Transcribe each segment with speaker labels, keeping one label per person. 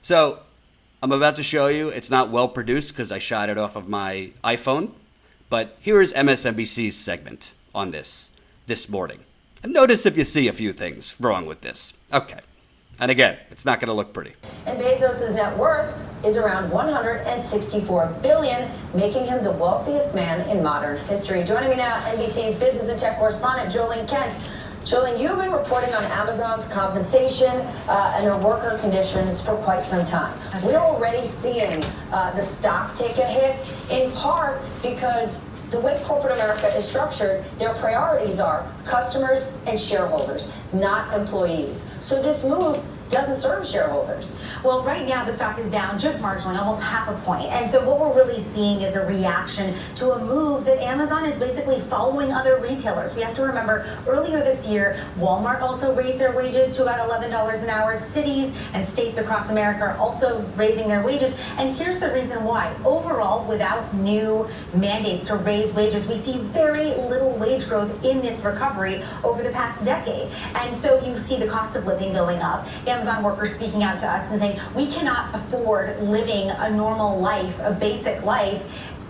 Speaker 1: So I'm about to show you. It's not well produced because I shot it off of my iPhone. But here is MSNBC's segment on this morning. And notice if you see a few things wrong with this. Okay. And again, it's not going to look pretty.
Speaker 2: And Bezos' net worth is around $164 billion, making him the wealthiest man in modern history. Joining me now, NBC's business and tech correspondent, Jolene Kent. Jolene, you've been reporting on Amazon's compensation and their worker conditions for quite some time. We're already seeing the stock take a hit, in part because the way corporate America is structured, their priorities are customers and shareholders, not employees. So this move doesn't serve shareholders.
Speaker 3: Well, right now the stock is down just marginally, almost half a point. And so what we're really seeing is a reaction to a move that Amazon is basically following other retailers. We have to remember earlier this year, Walmart also raised their wages to about $11 an hour. Cities and states across America are also raising their wages. And here's the reason why. Overall, without new mandates to raise wages, we see very little wage growth in this recovery over the past decade. And so you see the cost of living going up. Amazon workers speaking out to us and saying, we cannot afford living a normal life, a basic life,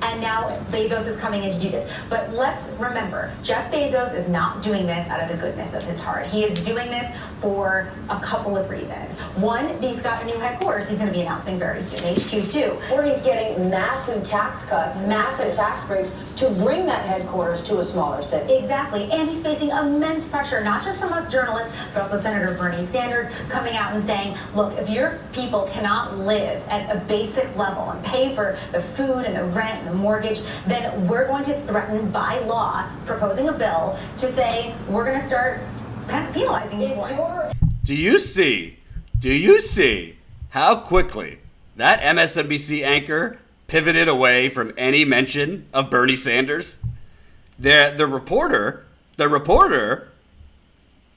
Speaker 3: and now Bezos is coming in to do this. But let's remember, Jeff Bezos is not doing this out of the goodness of his heart. He is doing this for a couple of reasons. One, he's got a new headquarters he's going to be announcing very soon, HQ2.
Speaker 2: Where he's getting massive tax cuts, massive tax breaks to bring that headquarters to a smaller city.
Speaker 3: Exactly, and he's facing immense pressure, not just from us journalists, but also Senator Bernie Sanders coming out and saying, look, if your people cannot live at a basic level and pay for the food and the rent and the mortgage, then we're going to threaten by law, proposing a bill to say we're going to start penalizing you.
Speaker 1: Do you see how quickly that MSNBC anchor pivoted away from any mention of Bernie Sanders? The reporter,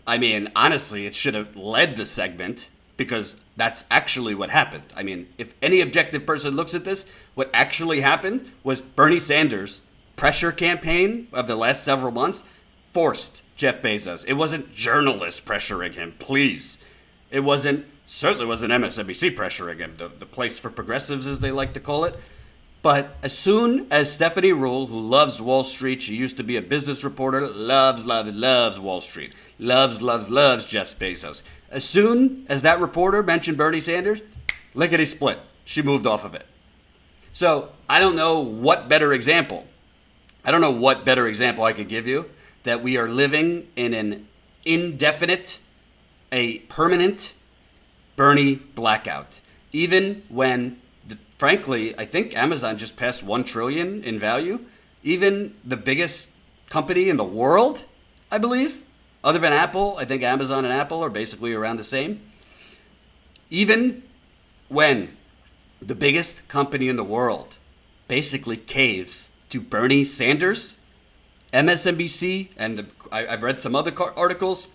Speaker 1: I mean, honestly, it should have led the segment because that's actually what happened. I mean, if any objective person looks at this, what actually happened was Bernie Sanders' pressure campaign of the last several months forced Jeff Bezos. It wasn't journalists pressuring him, please. Certainly wasn't MSNBC pressuring him, the place for progressives, as they like to call it. But as soon as Stephanie Ruhle, who loves Wall Street, she used to be a business reporter, loves Wall Street, loves Jeff Bezos. As soon as that reporter mentioned Bernie Sanders, lickety split, she moved off of it. So I don't know what better example I could give you that we are living in an indefinite, a permanent Bernie blackout. Even when, frankly, I think Amazon just passed $1 trillion in value. Even the biggest company in the world, I believe, other than Apple, I think Amazon and Apple are basically around the same. Even when the biggest company in the world basically caves to Bernie Sanders, MSNBC, and I've read some other articles,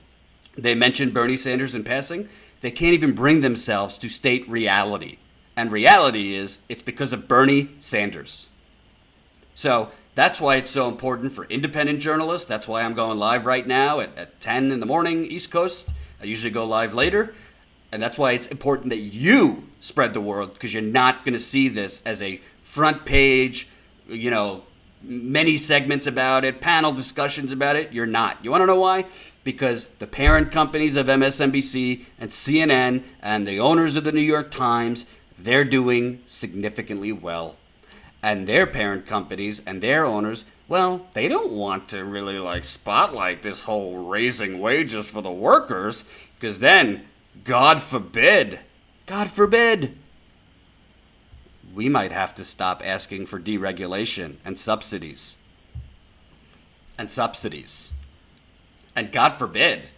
Speaker 1: they mentioned Bernie Sanders in passing. They can't even bring themselves to state reality. And reality is, it's because of Bernie Sanders. So that's why it's so important for independent journalists. That's why I'm going live right now at 10 in the morning, East Coast. I usually go live later. And that's why it's important that you spread the word, because you're not going to see this as a front page, many segments about it, panel discussions about it. You're not. You want to know why? Because the parent companies of MSNBC and CNN and the owners of the New York Times, they're doing significantly well. And their parent companies and their owners, well, they don't want to really spotlight this whole raising wages for the workers, because then, God forbid, we might have to stop asking for deregulation and subsidies. And God forbid,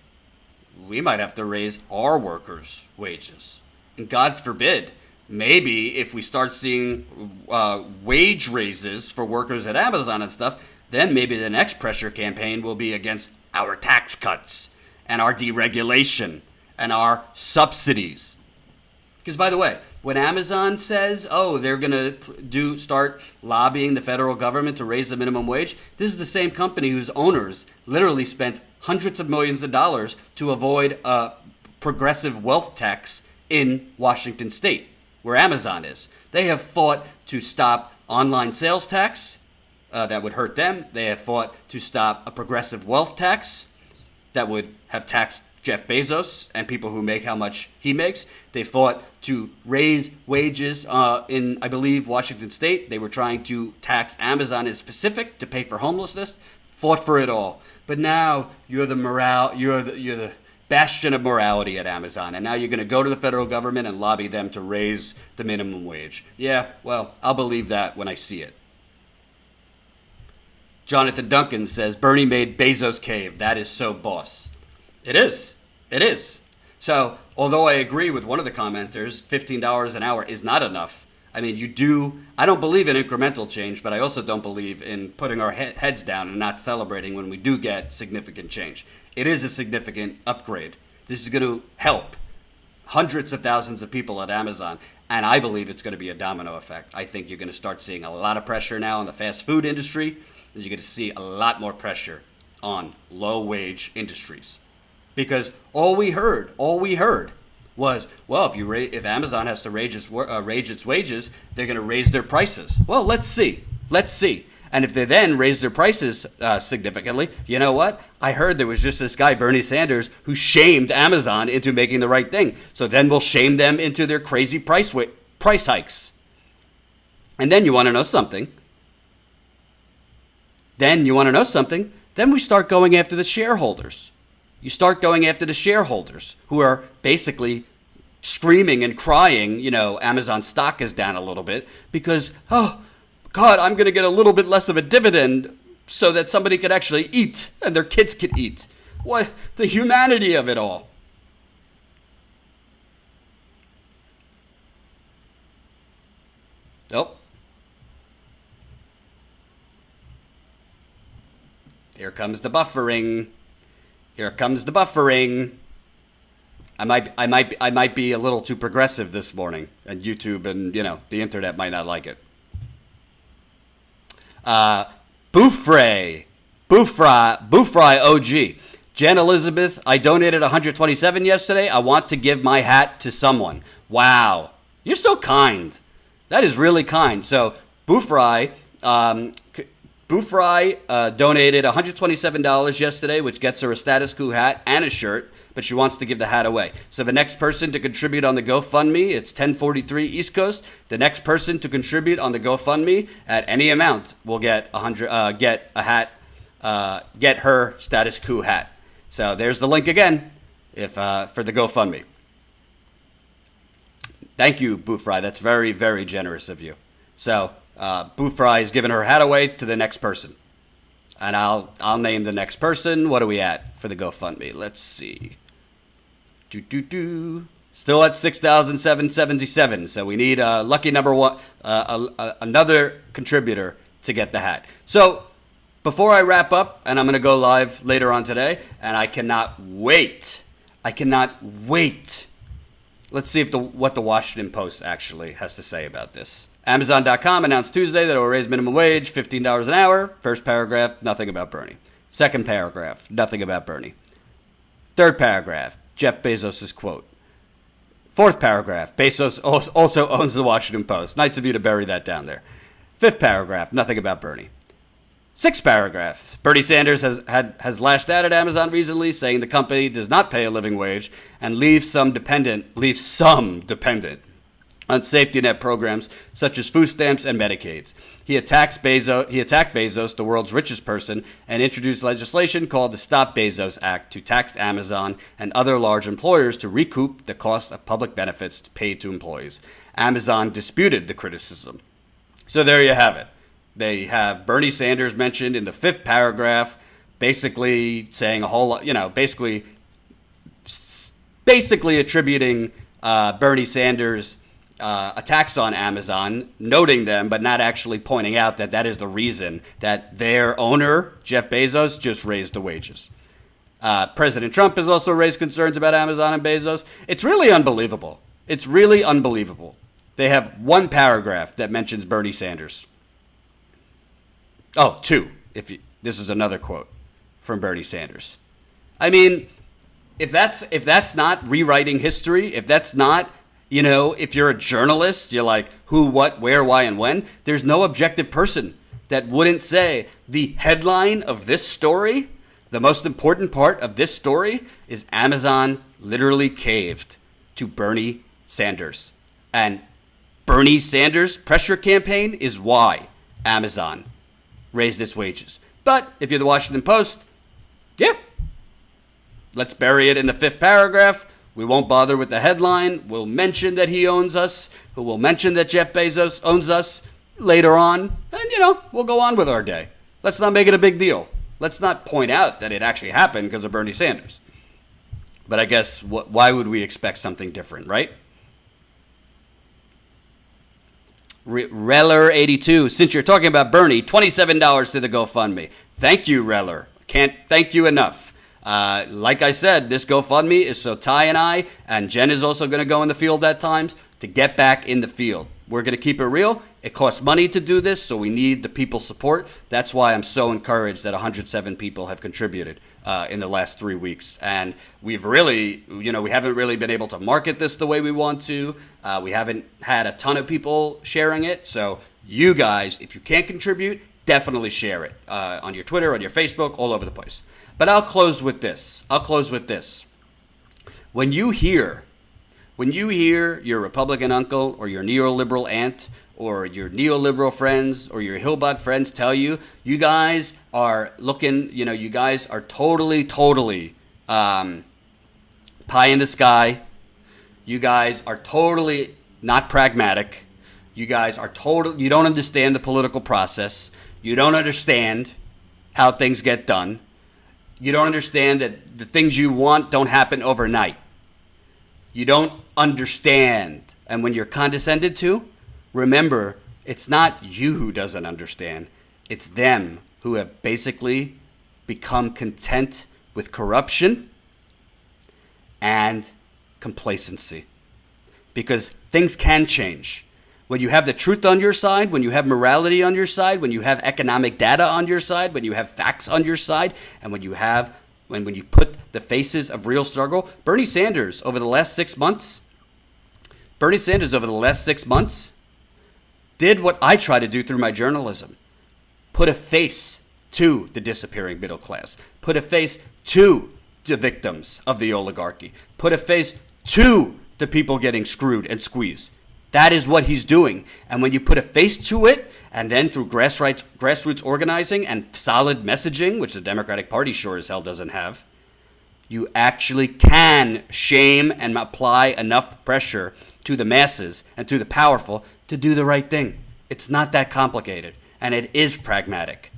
Speaker 1: we might have to raise our workers' wages. And God forbid, maybe if we start seeing wage raises for workers at Amazon and stuff, then maybe the next pressure campaign will be against our tax cuts and our deregulation and our subsidies. Because, by the way, when Amazon says, they're going to start lobbying the federal government to raise the minimum wage, this is the same company whose owners literally spent hundreds of millions of dollars to avoid a progressive wealth tax in Washington state. where Amazon is. They have fought to stop online sales tax that would hurt them. They have fought to stop a progressive wealth tax that would have taxed Jeff Bezos and people who make how much he makes. They fought to raise wages in, I believe, Washington State. They were trying to tax Amazon in specific to pay for homelessness. Fought for it all. But now you're the bastion of morality at Amazon, and now you're going to go to the federal government and lobby them to raise the minimum wage. Yeah, well, I'll believe that when I see it. Jonathan Duncan says, Bernie made Bezos cave. That is so boss. It is. It is. So, although I agree with one of the commenters, $15 an hour is not enough. I mean, I don't believe in incremental change, but I also don't believe in putting our heads down and not celebrating when we do get significant change. It is a significant upgrade. This is going to help hundreds of thousands of people at Amazon, and I believe it's going to be a domino effect. I think you're going to start seeing a lot of pressure now on the fast food industry, and you're going to see a lot more pressure on low-wage industries. Because all we heard was, well, if Amazon has to raise its wages, they're going to raise their prices. Well, let's see. And if they then raise their prices significantly, you know what? I heard there was just this guy, Bernie Sanders, who shamed Amazon into making the right thing. So then we'll shame them into their crazy price hikes. And then you want to know something? Then we start going after the shareholders. You start going after the shareholders who are basically screaming and crying, Amazon stock is down a little bit because, oh, God, I'm going to get a little bit less of a dividend so that somebody could actually eat and their kids could eat. What? The humanity of it all. Oh. Here comes the buffering. I might be a little too progressive this morning, and YouTube and the internet might not like it. Bouffray OG. Jen Elizabeth, I donated $127 yesterday. I want to give my hat to someone. Wow, you're so kind. That is really kind. So Bouffray donated $127 yesterday, which gets her a status quo hat and a shirt, but she wants to give the hat away. So the next person to contribute on the GoFundMe, it's 1043 East Coast. The next person to contribute on the GoFundMe at any amount will get get her status quo hat. So there's the link again, for the GoFundMe. Thank you, Bouffray. That's very, very generous of you. So Bouffray is giving her hat away to the next person. And I'll name the next person. What are we at for the GoFundMe? Let's see. Still at 6,777. So we need lucky number one, another contributor to get the hat. So before I wrap up, and I'm going to go live later on today, and I cannot wait. Let's see what the Washington Post actually has to say about this. Amazon.com announced Tuesday that it will raise minimum wage $15 an hour. First paragraph, nothing about Bernie. Second paragraph, nothing about Bernie. Third paragraph, Jeff Bezos' quote. Fourth paragraph, Bezos also owns the Washington Post. Nice of you to bury that down there. Fifth paragraph, nothing about Bernie. Sixth paragraph, Bernie Sanders has lashed out at Amazon recently, saying the company does not pay a living wage and leaves some dependent on safety net programs such as food stamps and Medicaids. He attacked Bezos, the world's richest person, and introduced legislation called the Stop Bezos Act to tax Amazon and other large employers to recoup the cost of public benefits paid to employees. Amazon disputed the criticism. So there you have it. They have Bernie Sanders mentioned in the fifth paragraph, basically saying a whole lot, basically attributing Bernie Sanders' attacks on Amazon, noting them, but not actually pointing out that is the reason that their owner, Jeff Bezos, just raised the wages. President Trump has also raised concerns about Amazon and Bezos. It's really unbelievable. They have one paragraph that mentions Bernie Sanders. Oh, two. This is another quote from Bernie Sanders. I mean, if that's not rewriting history, if that's not You know, if you're a journalist, you're like, who, what, where, why, and when. There's no objective person that wouldn't say the headline of this story, the most important part of this story, is Amazon literally caved to Bernie Sanders. And Bernie Sanders' pressure campaign is why Amazon raised its wages. But if you're the Washington Post, yeah, let's bury it in the 5th paragraph. We won't bother with the headline. We'll mention that he owns us. We'll mention that Jeff Bezos owns us later on. And, we'll go on with our day. Let's not make it a big deal. Let's not point out that it actually happened because of Bernie Sanders. But I guess, why would we expect something different, right? Reller82, since you're talking about Bernie, $27 to the GoFundMe. Thank you, Reller. Can't thank you enough. Like I said, this GoFundMe is so Ty and I, and Jen is also going to go in the field at times, to get back in the field. We're going to keep it real. It costs money to do this, so we need the people's support. That's why I'm so encouraged that 107 people have contributed in the last 3 weeks. And we've really, we haven't really been able to market this the way we want to. We haven't had a ton of people sharing it. So you guys, if you can't contribute, definitely share it on your Twitter, on your Facebook, all over the place. But I'll close with this. When you hear your Republican uncle or your neoliberal aunt or your neoliberal friends or your Hillbot friends tell you, you guys are looking, you guys are totally pie in the sky. You guys are totally not pragmatic. You guys are you don't understand the political process. You don't understand how things get done. You don't understand that the things you want don't happen overnight. You don't understand. And when you're condescended to, remember, it's not you who doesn't understand. It's them who have basically become content with corruption and complacency. Because things can change. When you have the truth on your side, when you have morality on your side, when you have economic data on your side, when you have facts on your side, and when you put the faces of real struggle, Bernie Sanders over the last 6 months did what I try to do through my journalism. Put a face to the disappearing middle class. Put a face to the victims of the oligarchy. Put a face to the people getting screwed and squeezed. That is what he's doing. And when you put a face to it, and then through grassroots organizing and solid messaging, which the Democratic Party sure as hell doesn't have, you actually can shame and apply enough pressure to the masses and to the powerful to do the right thing. It's not that complicated, and it is pragmatic.